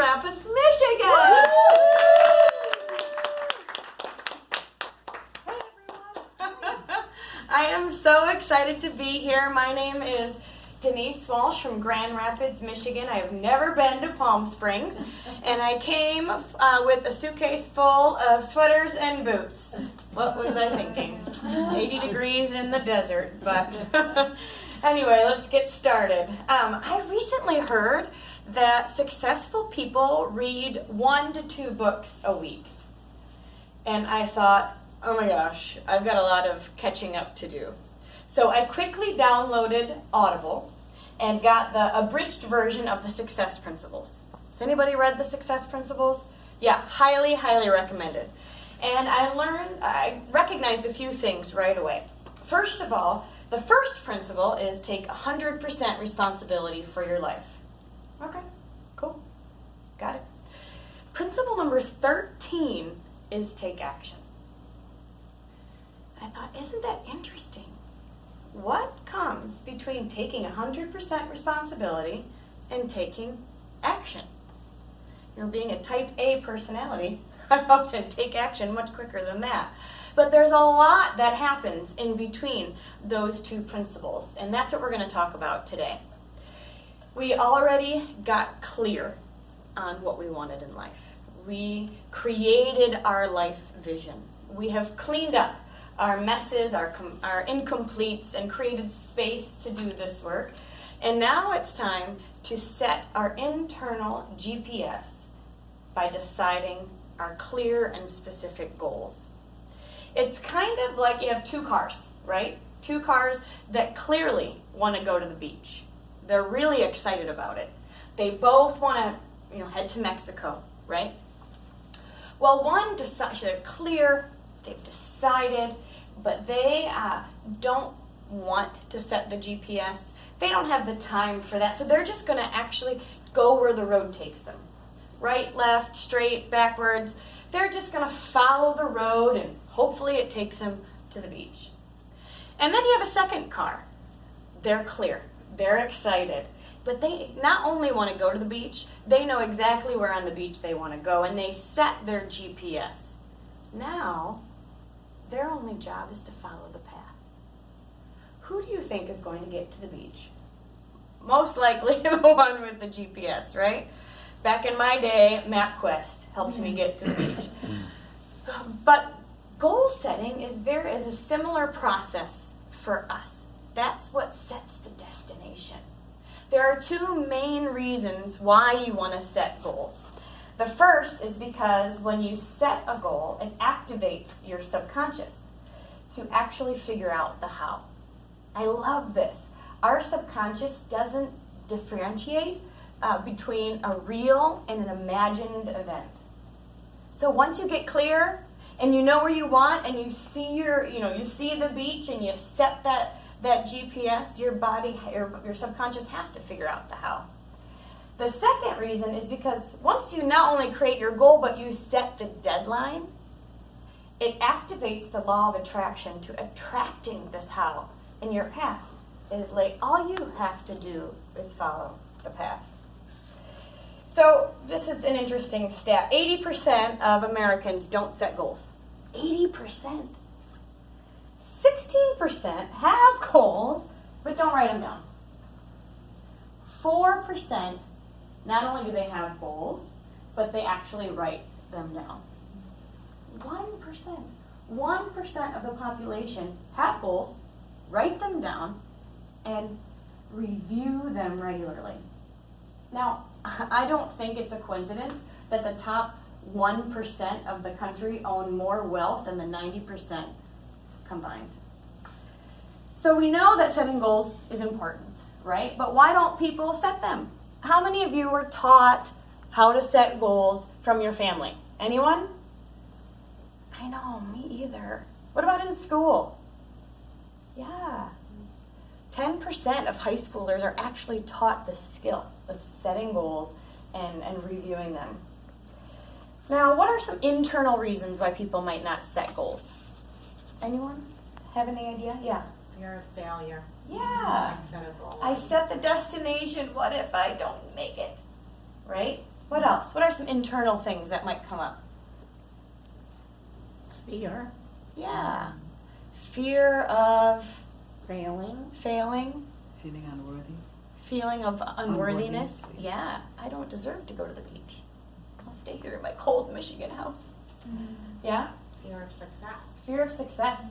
Rapids, Michigan. I am so excited to be here. My name is Denise Walsh from Grand Rapids, Michigan. I have never been to Palm Springs, and I came with a suitcase full of sweaters and boots. What was I thinking? 80 degrees in the desert, but anyway, let's get started. I recently heard that successful people read 1 to 2 books a week, and I thought, oh my gosh, I've got a lot of catching up to do. So I quickly downloaded Audible and got the abridged version of the Success Principles. Has anybody read the Success Principles? Yeah, highly, highly recommended. And I recognized a few things right away. First of all, the first principle is take 100% responsibility for your life. Okay, cool, got it. Principle number 13 is take action. I thought, isn't that interesting? What comes between taking 100% responsibility and taking action? You know, being a type A personality, I often take action much quicker than that. But there's a lot that happens in between those two principles, and that's what we're going to talk about today. We already got clear on what we wanted in life. We created our life vision. We have cleaned up our messes, our incompletes, and created space to do this work. And now it's time to set our internal GPS by deciding our clear and specific goals. It's kind of like you have 2 cars, right? 2 cars that clearly want to go to the beach. They're really excited about it. They both want to, head to Mexico, right? Well, one decides, they're clear, they've decided, but they don't want to set the GPS. They don't have the time for that, so they're just going to actually go where the road takes them. Right, left, straight, backwards. They're just going to follow the road, and hopefully it takes them to the beach. And then you have a second car. They're clear. They're excited. But they not only want to go to the beach, they know exactly where on the beach they want to go, and they set their GPS. Now, their only job is to follow the path. Who do you think is going to get to the beach? Most likely the one with the GPS, right? Back in my day, MapQuest helped me get to the beach. But goal setting is a similar process for us. That's what sets the destination. There are 2 main reasons why you want to set goals. The first is because when you set a goal, it activates your subconscious to actually figure out the how. I love this. Our subconscious doesn't differentiate between a real and an imagined event. So once you get clear and you know where you want and you see you see the beach and you set that GPS, your subconscious has to figure out the how. The second reason is because once you not only create your goal, but you set the deadline, it activates the law of attraction to attracting this how. And your path is like, all you have to do is follow the path. So this is an interesting stat. 80% of Americans don't set goals. 80%. 16% have goals, but don't write them down. 4%, not only do they have goals, but they actually write them down. 1% of the population have goals, write them down, and review them regularly. Now, I don't think it's a coincidence that the top 1% of the country own more wealth than the 90% combined. So we know that setting goals is important, right? But why don't people set them? How many of you were taught how to set goals from your family? Anyone? I know, me either. What about in school? Yeah. 10% of high schoolers are actually taught the skill of setting goals and reviewing them. Now, what are some internal reasons why people might not set goals? Anyone have any idea? Yeah. Fear of failure. Yeah. Set a goal. I set the destination. What if I don't make it? Right? What else? What are some internal things that might come up? Fear, Yeah. Fear of failing. failing, Feeling unworthy. feeling of unworthiness. Unworthy. Yeah, I don't deserve to go to the beach. I'll stay here in my cold Michigan house. Yeah? Fear of success. Fear of success.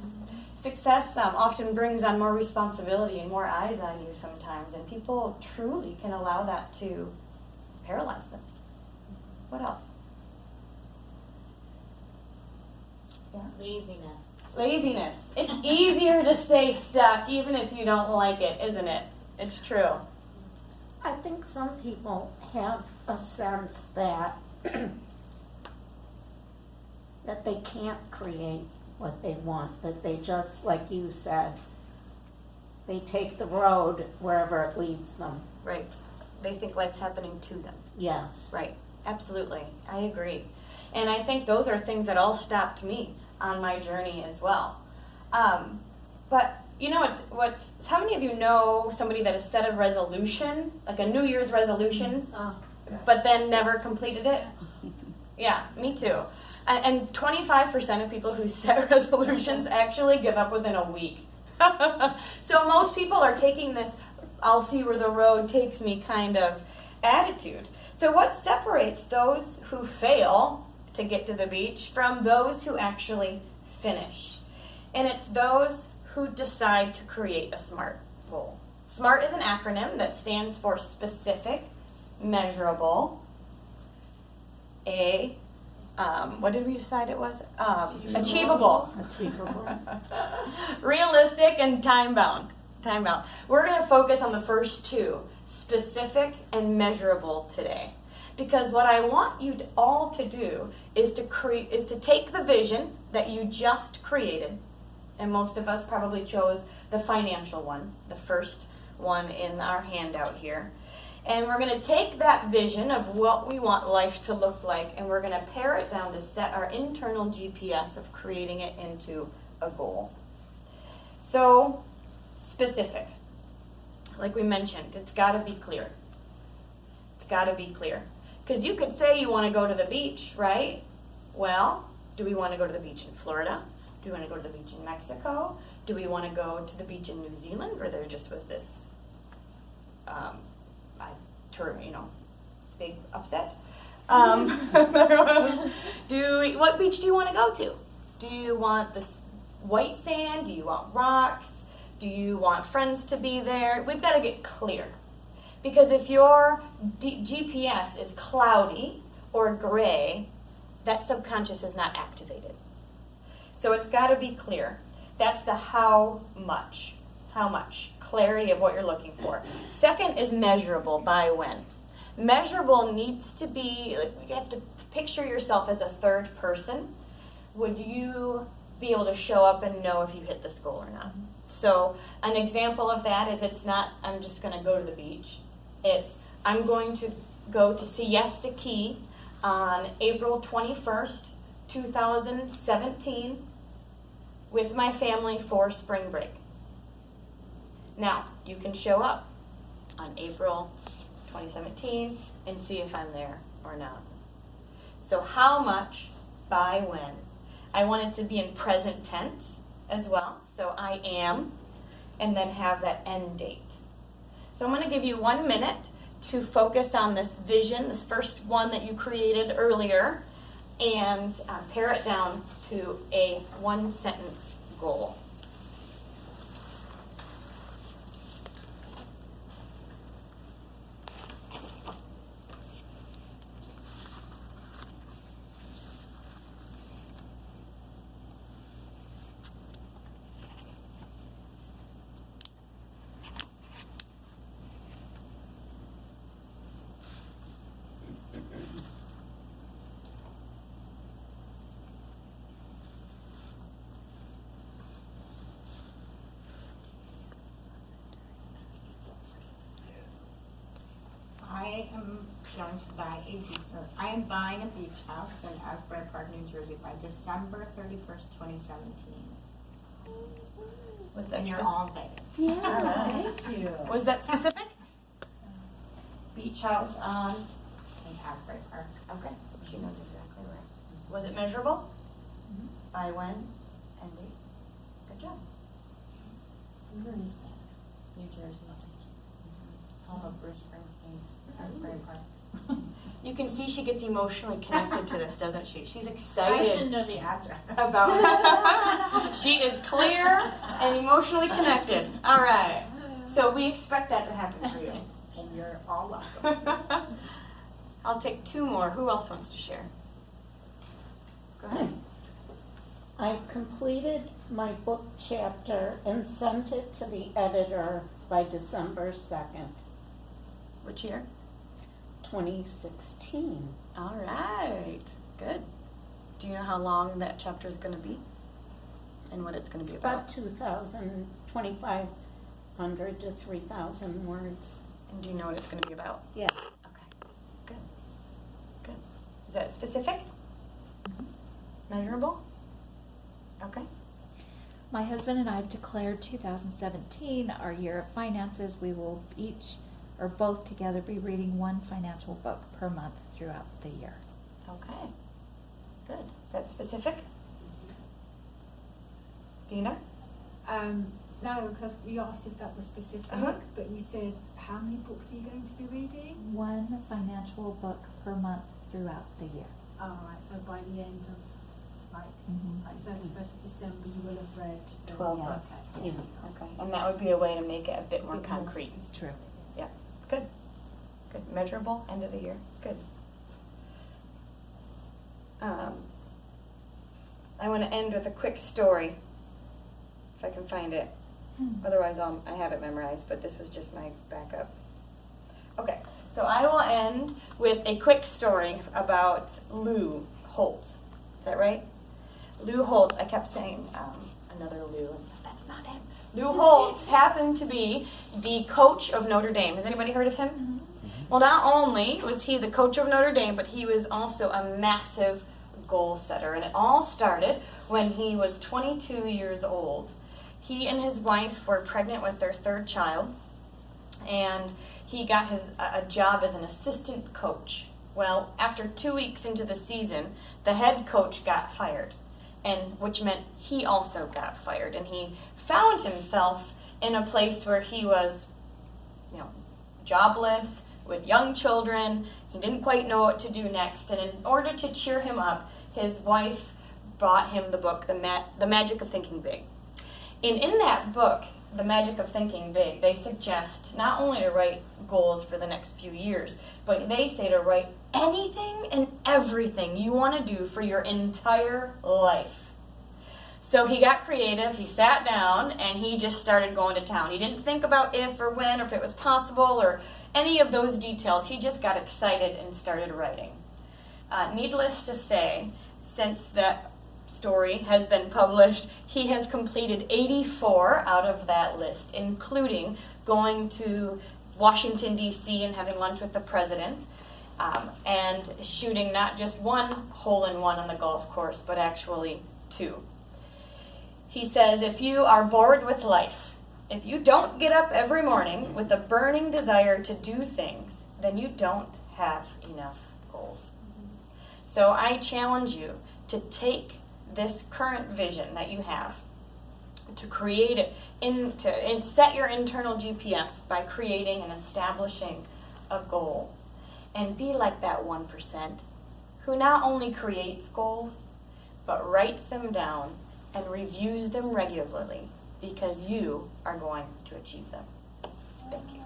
Success often brings on more responsibility and more eyes on you sometimes, and people truly can allow that to paralyze them. What else? Yeah. Laziness. Laziness. It's easier to stay stuck even if you don't like it, isn't it? It's true. I think some people have a sense that that they can't create what they want, that they just, like you said, they take the road wherever it leads them. Right. They think life's happening to them. Yes. Right. Absolutely. I agree. And I think those are things that all stopped me on my journey as well. But you know, how many of you know somebody that has set a resolution, like a New Year's resolution, but then never completed it? Yeah, me too. And 25% of people who set resolutions actually give up within a week. So most people are taking this, I'll see where the road takes me kind of attitude. So what separates those who fail to get to the beach from those who actually finish? And it's those who decide to create a SMART goal. SMART is an acronym that stands for specific, measurable, what did we decide it was? Achievable. Achievable. Realistic and time-bound. Time-bound. We're going to focus on the first two, specific and measurable today. Because what I want you all to do is to take the vision that you just created, and most of us probably chose the financial one, the first one in our handout here. And we're going to take that vision of what we want life to look like, and we're going to pare it down to set our internal GPS of creating it into a goal. So, specific. Like we mentioned, it's got to be clear. It's got to be clear. Because you could say you want to go to the beach, right? Well, do we want to go to the beach in Florida? Do we want to go to the beach in Mexico? Do we want to go to the beach in New Zealand, where there just was this big upset? What beach do you want to go to? Do you want this white sand? Do you want rocks? Do you want friends to be there? We've got to get clear. Because if your GPS is cloudy or gray, that subconscious is not activated. So it's got to be clear. That's the how much. How much. Clarity of what you're looking for. Second is measurable, by when. Measurable needs to be, you have to picture yourself as a third person. Would you be able to show up and know if you hit this goal or not? So an example of that is, it's not, I'm just going to go to the beach. It's, I'm going to go to Siesta Key on April 21st, 2017 with my family for spring break. Now, you can show up on April 2017 and see if I'm there or not. So how much, by when? I want it to be in present tense as well. So I am, and then have that end date. So I'm going to give you 1 minute to focus on this vision, this first one that you created earlier, and pare it down to a 1-sentence goal. I am buying a beach house in Asbury Park, New Jersey by December 31st, 2017. Was that And you're specific? all invited. Yeah, thank you. Was that specific? Beach house on. In Asbury Park. Okay, she knows exactly where. Was it measurable? Mhm. By when and date? Good job. Where is that? New Jersey. Home of Bruce Springsteen, Asbury Park. You can see she gets emotionally connected to this, doesn't she? She's I excited didn't know the address. about she is clear and emotionally connected. All right. So we expect that to happen for you. And you're all welcome. I'll take two more. Who else wants to share? Go ahead. I completed my book chapter and sent it to the editor by December 2nd, Which year? 2016. All right. Good. Do you know how long that chapter is going to be? And what it's going to be About about? 2,500 to 3,000 words. And do you know what it's going to be about? Yes. Okay. Good. Good. Is that specific? Measurable? Okay. My husband and I have declared 2017 our year of finances. We will each or both together be reading one financial book per month throughout the year. Okay. Good. Is that specific? Dina? No, because we asked if that was specific, Uh-huh. but you said how many books are you going to be reading? One financial book per month throughout the year. Oh, right, so by the end of like 31st of December, you will have read the 12 Yes. books. Okay. Yes. Okay. And that would be a way to make it a bit more Bit more concrete. specific. True. Yeah. Good. Good. Measurable. End of the year. Good. I want to end with a quick story, if I can find it. Otherwise, I have it memorized, but this was just my backup. Okay, so I will end with a quick story about Lou Holtz. Is that right? Lou Holtz, I kept saying another Lou, and that's not him. Lou Holtz happened to be the coach of Notre Dame. Has anybody heard of him? Well, not only was he the coach of Notre Dame, but he was also a massive goal setter. And it all started when he was 22 years old. He and his wife were pregnant with their third child, and he got a job as an assistant coach. Well, after 2 weeks into the season, the head coach got fired, and which meant he also got fired. And he found himself in a place where he was, jobless, with young children. He didn't quite know what to do next, and in order to cheer him up, his wife brought him the book, The Magic of Thinking Big. And in that book, The Magic of Thinking Big, they suggest not only to write goals for the next few years, but they say to write anything and everything you want to do for your entire life. So he got creative, he sat down, and he just started going to town. He didn't think about if or when or if it was possible or any of those details. He just got excited and started writing. Needless to say, since that story has been published, he has completed 84 out of that list, including going to Washington, D.C. and having lunch with the president, and shooting not just one hole-in-one on the golf course, but actually 2. He says, if you are bored with life, if you don't get up every morning with a burning desire to do things, then you don't have enough goals. So I challenge you to take this current vision that you have, to create it, and set your internal GPS by creating and establishing a goal. And be like that 1% who not only creates goals, but writes them down and reviews them regularly, because you are going to achieve them. Thank you.